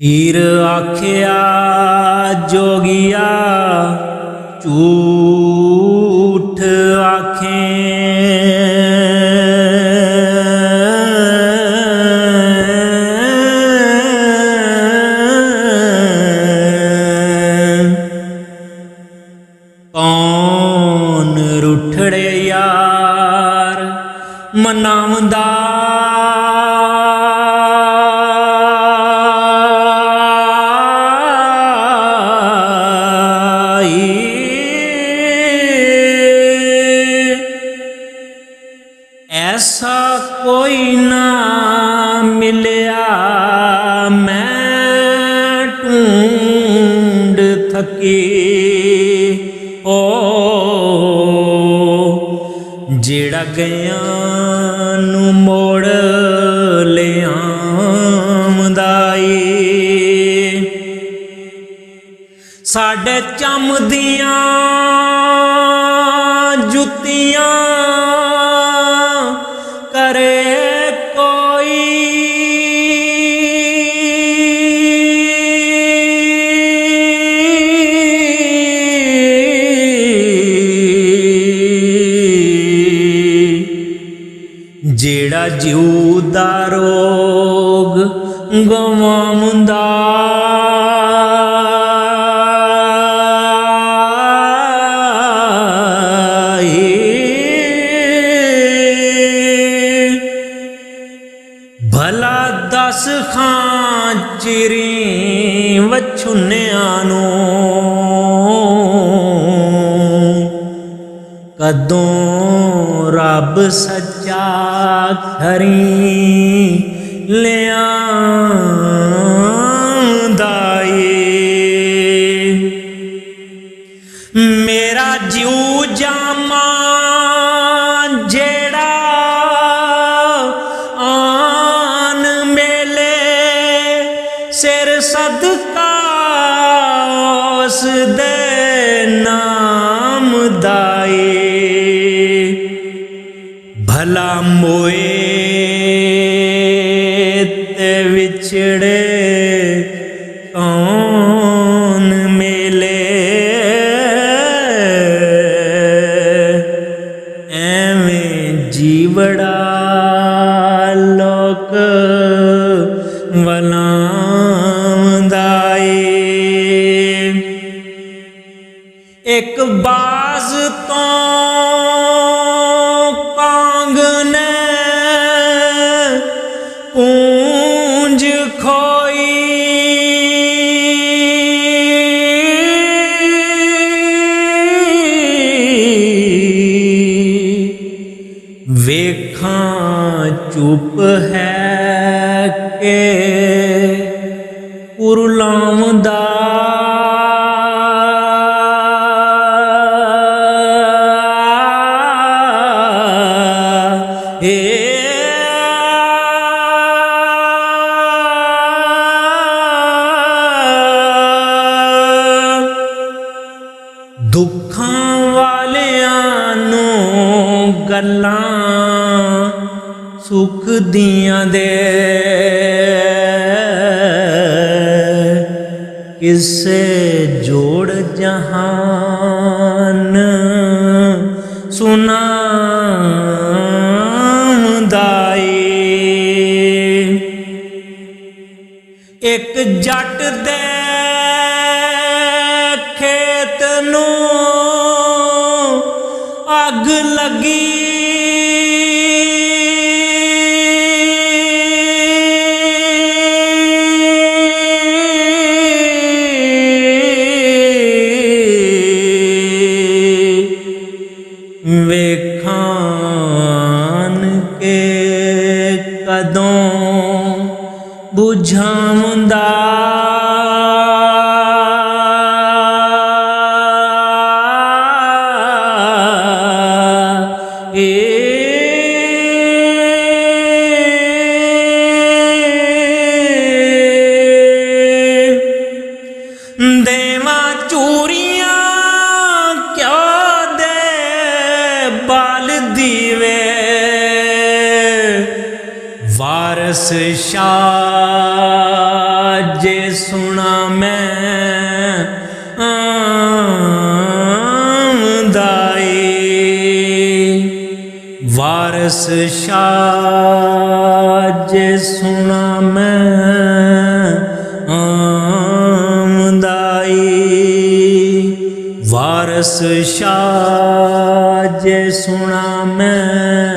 हीर आख्या जोगिया झूठ कौन रुठड़े यार मनावंदा ऐसा कोई ना मिलया मैं ढूंढ थकी ओ जेड़ा गया नू मोड़ ले आंदा ए साडे चमदियां जुत्तियां करे कोई जेड़ा जीव दा रोग गवाउंदा भला दस खां चिरी वछुनियां नू कदों रब सच्चा खरी लियांदा ए मेरा जीव जामा जेड़ा सिर सदका उस दे नाम दाए भला मोए ते विछड़े कौन मेले एवें जीवड़ा लोक वला एक बाज तो कांग ने पूंज खोई वेखां चुप है के कुरलावंदा दुखां वालियां नू गल्लां सुख दियां दे किसे जोड़ जहान सुनांदा ए एक जट दे खेत नू अग लगी वेखान के कदों बुझाउंदा देवा चूरियां क्यों दे बाल दीवे वारस शाह जे सुना मैं आमदाई। वारस शाह जे सुना मैं आमदाई। वारस शाह जे सुना मैं